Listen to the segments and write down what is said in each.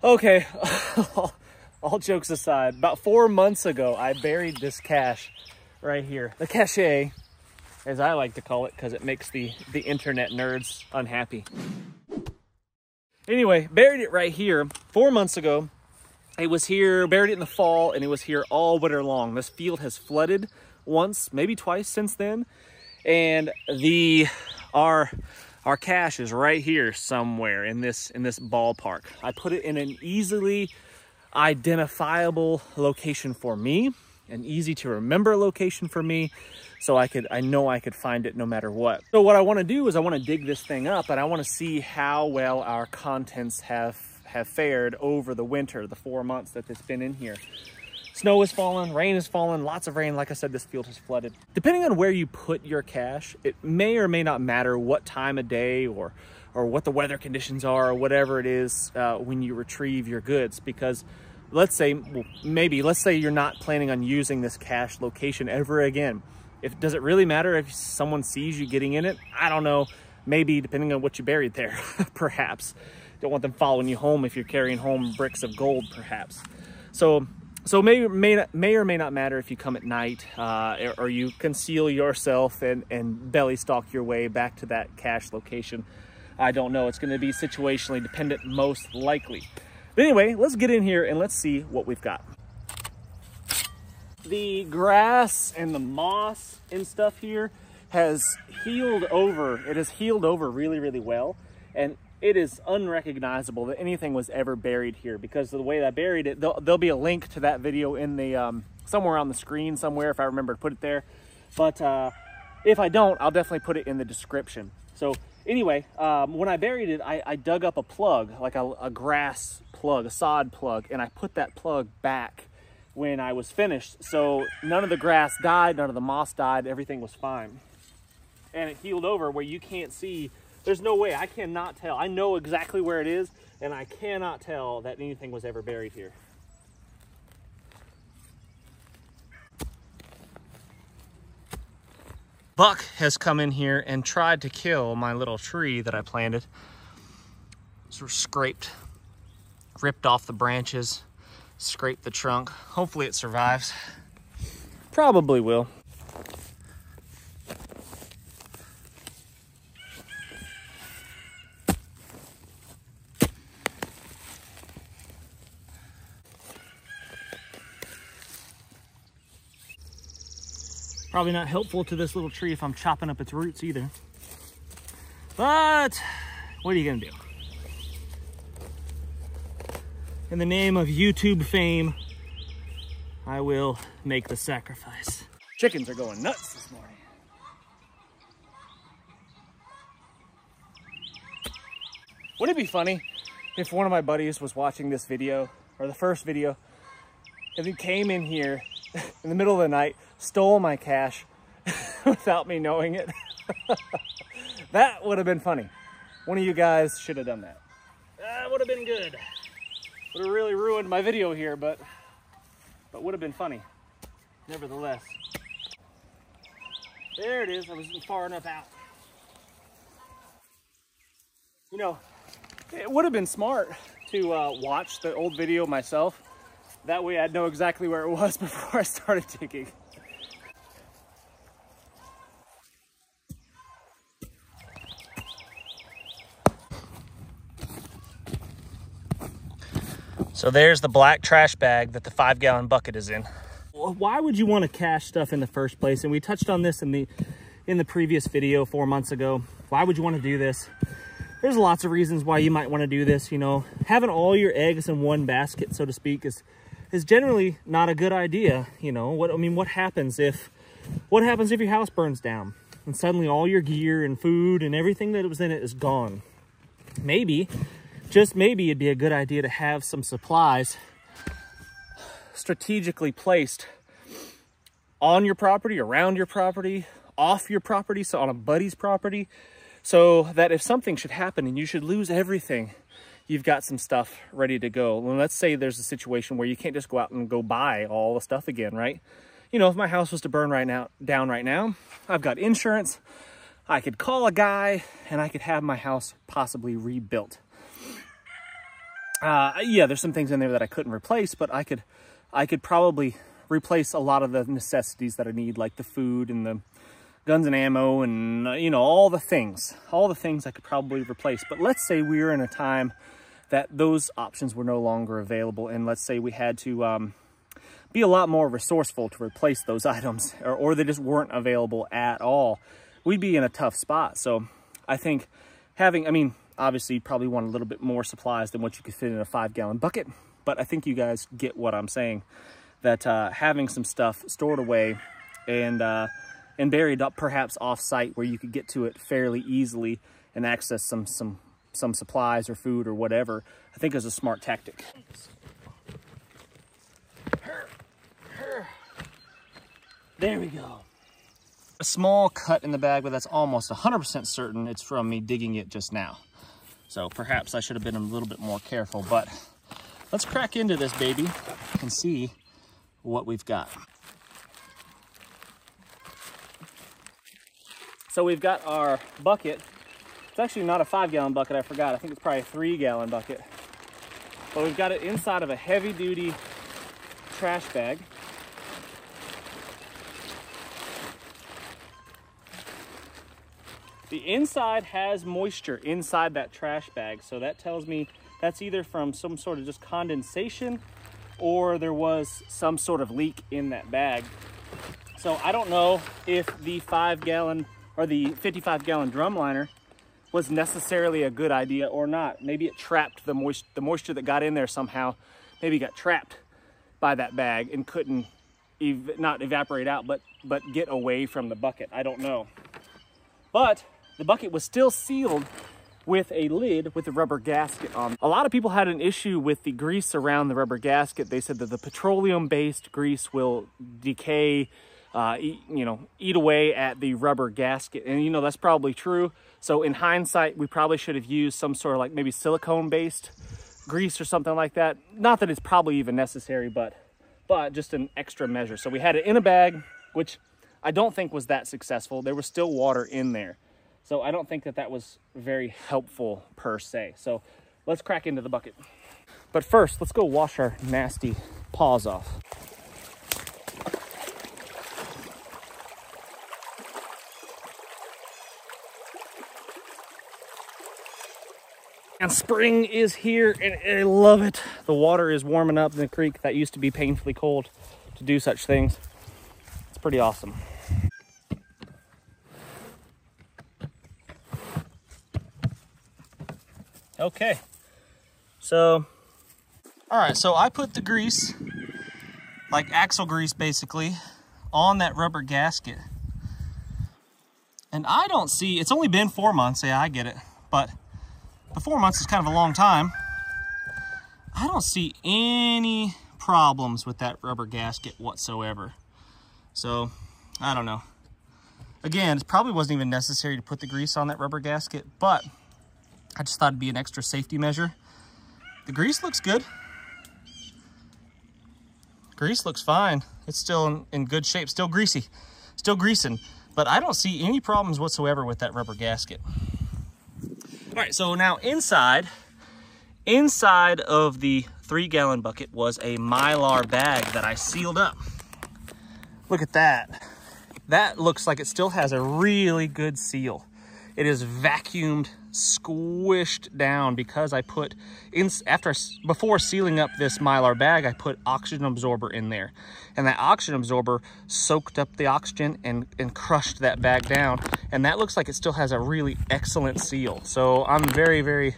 Okay, all jokes aside, about 4 months ago, I buried this cache right here. The cache, as I like to call it, because it makes the internet nerds unhappy. Anyway, buried it right here 4 months ago. It was here, buried it in the fall, and it was here all winter long. This field has flooded once, maybe twice since then. And our cache is right here somewhere in this ballpark. I put it in an easily identifiable location for me, an easy to remember location for me, so I know I could find it no matter what. So what I want to do is I want to dig this thing up, and I want to see how well our contents have fared over the winter, the 4 months that it's been in here. Snow is falling, rain is falling, lots of rain. Like I said, this field has flooded. Depending on where you put your cache, it may or may not matter what time of day or what the weather conditions are or whatever it is when you retrieve your goods. Because let's say you're not planning on using this cache location ever again. Does it really matter if someone sees you getting in it? I don't know. Maybe, depending on what you buried there, perhaps. Don't want them following you home if you're carrying home bricks of gold, perhaps. So may or may not matter if you come at night or you conceal yourself and belly stalk your way back to that cache location. I don't know. It's going to be situationally dependent, most likely. But anyway, let's get in here and let's see what we've got. The grass and the moss and stuff here has healed over. It has healed over really, really well. And it is unrecognizable that anything was ever buried here because of the way that I buried it. There'll be a link to that video in the somewhere on the screen somewhere if I remember to put it there. But if I don't, I'll definitely put it in the description. So anyway, when I buried it, I dug up a plug, like a grass plug, a sod plug, and I put that plug back when I was finished. So none of the grass died, none of the moss died, everything was fine. And it healed over where you can't see. There's no way, I cannot tell. I know exactly where it is, and I cannot tell that anything was ever buried here. Buck has come in here and tried to kill my little tree that I planted. Sort of scraped, ripped off the branches, scraped the trunk. Hopefully it survives. Probably will. Probably not helpful to this little tree if I'm chopping up its roots either. But what are you gonna do? In the name of YouTube fame, I will make the sacrifice. Chickens are going nuts this morning. Wouldn't it be funny if one of my buddies was watching this video, or the first video, and he came in here in the middle of the night, stole my cache without me knowing it? That would have been funny. One of you guys should have done that. That would have been good. Would have really ruined my video here, but would have been funny, nevertheless. There it is. I wasn't far enough out. You know, it would have been smart to watch the old video myself. That way I'd know exactly where it was before I started digging. So there's the black trash bag that the 5-gallon bucket is in. Why would you want to cache stuff in the first place? And we touched on this in the previous video 4 months ago. Why would you want to do this? There's lots of reasons why you might want to do this. You know, having all your eggs in one basket, so to speak, is generally not a good idea. You know, what happens if your house burns down and suddenly all your gear and food and everything that was in it is gone? Maybe, just maybe, it'd be a good idea to have some supplies strategically placed on your property, around your property, off your property, so on a buddy's property, so that if something should happen and you should lose everything, you've got some stuff ready to go. Well, let's say there's a situation where you can't just go out and go buy all the stuff again, right? You know, if my house was to burn down right now, I've got insurance. I could call a guy and I could have my house possibly rebuilt. Yeah, there's some things in there that I couldn't replace, but I could probably replace a lot of the necessities that I need, like the food and the guns and ammo and, you know, all the things I could probably replace. But let's say we were in a time that those options were no longer available, and let's say we had to be a lot more resourceful to replace those items, or they just weren't available at all. We'd be in a tough spot. So I think I mean, obviously you probably want a little bit more supplies than what you could fit in a 5-gallon bucket, but I think you guys get what I'm saying, that having some stuff stored away and buried up perhaps off-site where you could get to it fairly easily and access some supplies or food or whatever, I think is a smart tactic. There we go. A small cut in the bag, but that's almost 100% certain it's from me digging it just now. So perhaps I should have been a little bit more careful, but let's crack into this baby and see what we've got. So we've got our bucket. It's actually not a 5-gallon bucket, I forgot. I think it's probably a 3-gallon bucket. But we've got it inside of a heavy-duty trash bag. The inside has moisture inside that trash bag, so that tells me that's either from some sort of just condensation or there was some sort of leak in that bag. So I don't know if the 5-gallon or the 55-gallon drum liner was necessarily a good idea or not. Maybe it trapped the moisture that got in there somehow. Maybe got trapped by that bag and couldn't not evaporate out, but get away from the bucket. I don't know. But the bucket was still sealed with a lid with a rubber gasket on. A lot of people had an issue with the grease around the rubber gasket. They said that the petroleum-based grease will decay, eat away at the rubber gasket. And, you know, that's probably true. So in hindsight, we probably should have used some sort of like maybe silicone-based grease or something like that. Not that it's probably even necessary, but just an extra measure. So we had it in a bag, which I don't think was that successful. There was still water in there. So I don't think that was very helpful per se. So let's crack into the bucket. But first, let's go wash our nasty paws off. And spring is here and I love it. The water is warming up in the creek that used to be painfully cold to do such things. It's pretty awesome. Okay, so, all right, so I put the grease, like axle grease basically, on that rubber gasket. And I don't see, it's only been 4 months, yeah, I get it, but the 4 months is kind of a long time. I don't see any problems with that rubber gasket whatsoever. So, I don't know. Again, it probably wasn't even necessary to put the grease on that rubber gasket, but I just thought it'd be an extra safety measure. The grease looks good. Grease looks fine. It's still in good shape, still greasy, still greasing, but I don't see any problems whatsoever with that rubber gasket. All right, so now inside of the 3-gallon bucket was a Mylar bag that I sealed up. Look at that. That looks like it still has a really good seal. It is vacuumed, squished down because I put in, before sealing up this Mylar bag, I put oxygen absorber in there. And that oxygen absorber soaked up the oxygen and crushed that bag down. And that looks like it still has a really excellent seal. So I'm very, very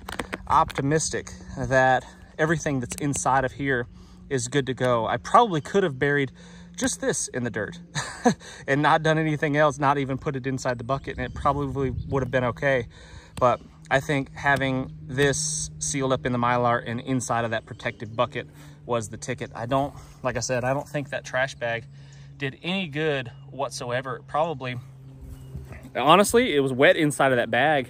optimistic that everything that's inside of here is good to go. I probably could have buried just this in the dirt and not done anything else, not even put it inside the bucket, and it probably would have been okay. But I think having this sealed up in the Mylar and inside of that protective bucket was the ticket. Like I said, I don't think that trash bag did any good whatsoever. Probably, honestly, it was wet inside of that bag.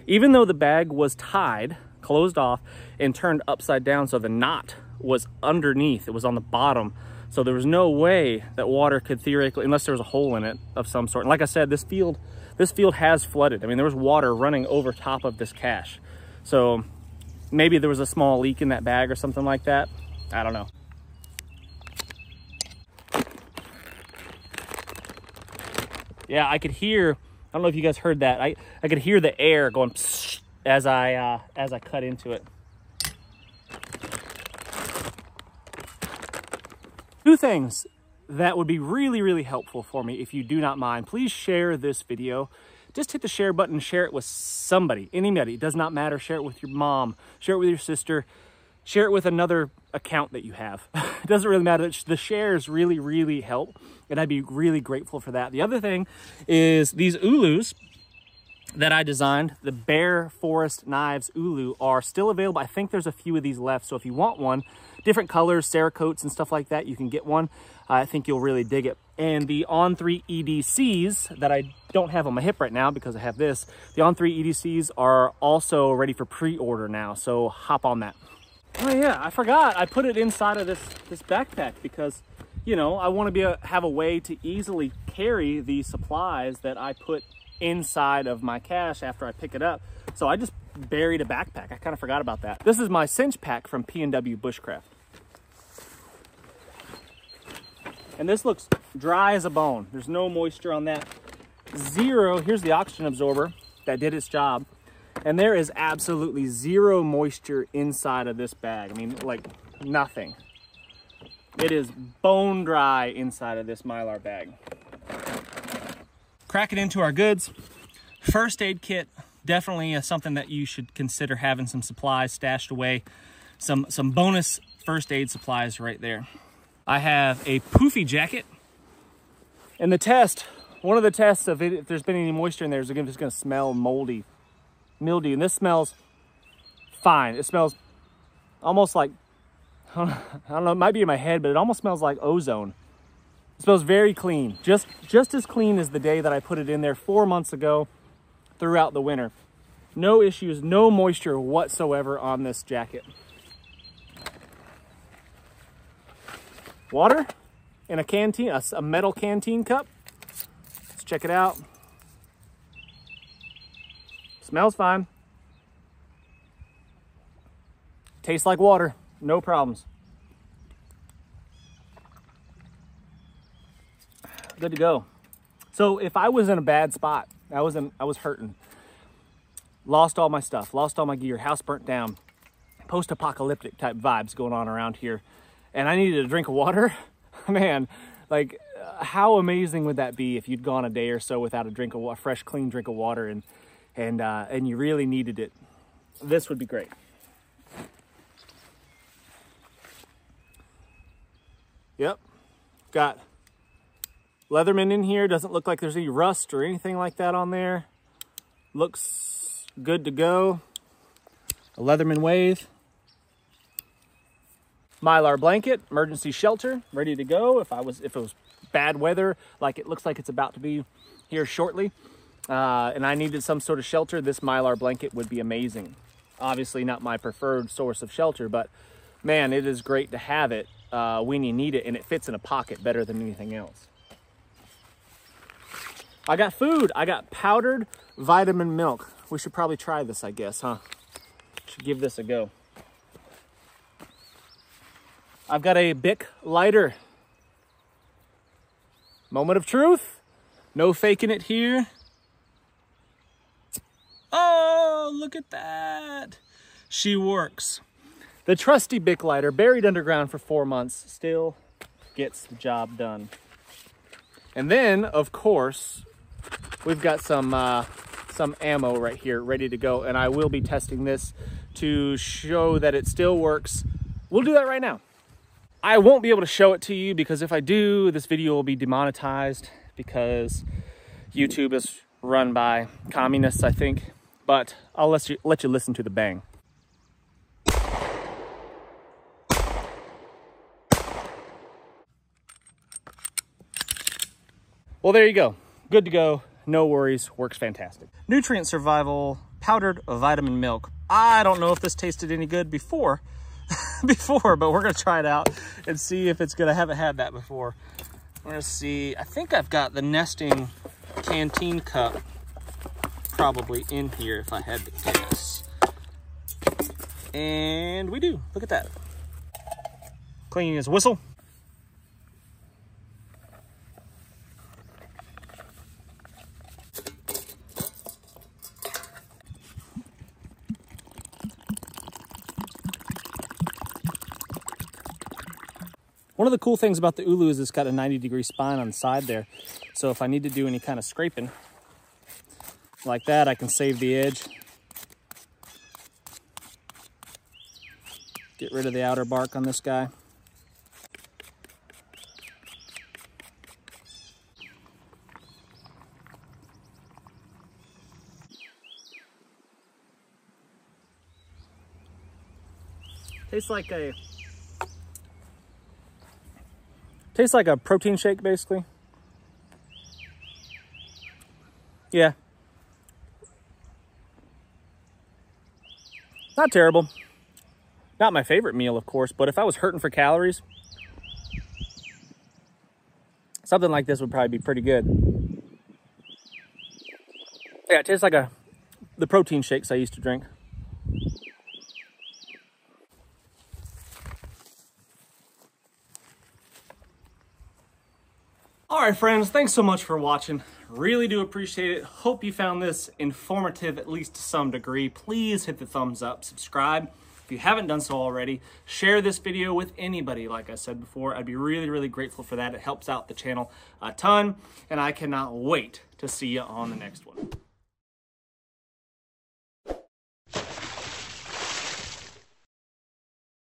Even though the bag was tied, closed off, and turned upside down, so the knot was underneath, it was on the bottom. So there was no way that water could theoretically, unless there was a hole in it of some sort. And like I said, this field has flooded. I mean, there was water running over top of this cache. So maybe there was a small leak in that bag or something like that. I don't know. Yeah, I could hear, I don't know if you guys heard that. I could hear the air going psh as I cut into it. Two things that would be really, really helpful for me, if you do not mind, please share this video. Just hit the share button and share it with somebody, anybody. It does not matter. Share it with your mom, share it with your sister, share it with another account that you have. It doesn't really matter. The shares really, really help, and I'd be really grateful for that. The other thing is these ulus that I designed, the Bear Forest Knives Ulu, are still available. I think there's a few of these left, so if you want one, different colors, Cerakotes and stuff like that, you can get one. I think you'll really dig it. And the On3 EDCs that I don't have on my hip right now because I have this, the On3 EDCs are also ready for pre-order now, so hop on that. Oh yeah, I forgot. I put it inside of this backpack because, you know, I want to have a way to easily carry the supplies that I put inside of my cache after I pick it up. So I just buried a backpack. I kind of forgot about that. This is my cinch pack from P&W Bushcraft. And this looks dry as a bone. There's no moisture on that. Zero, here's the oxygen absorber that did its job. And there is absolutely zero moisture inside of this bag. I mean, like nothing. It is bone dry inside of this Mylar bag. Crack it into our goods. First aid kit, definitely something that you should consider having some supplies stashed away. Some bonus first aid supplies right there. I have a poofy jacket. And the test, one of the tests of it, if there's been any moisture in there, is just gonna smell moldy, mildew. And this smells fine. It smells almost like, I don't know, it might be in my head, but it almost smells like ozone. It smells very clean, just as clean as the day that I put it in there 4 months ago throughout the winter. No issues, no moisture whatsoever on this jacket. Water in a canteen, a metal canteen cup. Let's check it out. Smells fine. Tastes like water, no problems. Good to go. So if I was in a bad spot, I was hurting, lost all my stuff, lost all my gear, house burnt down, post-apocalyptic type vibes going on around here, and I needed a drink of water, man, like how amazing would that be if you'd gone a day or so without a fresh, clean drink of water, and you really needed it? This would be great. Yep, got Leatherman in here. Doesn't look like there's any rust or anything like that on there. Looks good to go. A Leatherman wave. Mylar blanket, emergency shelter, ready to go if it was bad weather, like it looks like it's about to be here shortly, and I needed some sort of shelter. This Mylar blanket would be amazing. Obviously not my preferred source of shelter, but man, it is great to have it when you need it, and it fits in a pocket better than anything else. I got food. I got powdered vitamin milk. We should probably try this, I guess, huh? Should give this a go. I've got a Bic lighter. Moment of truth. No faking it here. Oh, look at that. She works. The trusty Bic lighter, buried underground for 4 months, still gets the job done. And then, of course, we've got some ammo right here ready to go, and I will be testing this to show that it still works. We'll do that right now. I won't be able to show it to you because if I do, this video will be demonetized because YouTube is run by communists, I think. But I'll let you listen to the bang. Well, there you go. Good to go. No worries. Works fantastic. Nutrient survival, powdered vitamin milk. I don't know if this tasted any good before, but we're going to try it out and see if it's good. I haven't had that before. We're going to see. I think I've got the nesting canteen cup probably in here if I had to guess. And we do. Look at that. Clean as a whistle. One of the cool things about the Ulu is it's got a 90-degree spine on the side there. So if I need to do any kind of scraping like that, I can save the edge. Get rid of the outer bark on this guy. Tastes like a protein shake, basically. Yeah. Not terrible. Not my favorite meal, of course, but if I was hurting for calories, something like this would probably be pretty good. Yeah, it tastes like the protein shakes I used to drink. All right, friends, thanks so much for watching. Really do appreciate it. Hope you found this informative, at least to some degree. Please hit the thumbs up, subscribe if you haven't done so already. Share this video with anybody, like I said before. I'd be really, really grateful for that. It helps out the channel a ton, and I cannot wait to see you on the next one.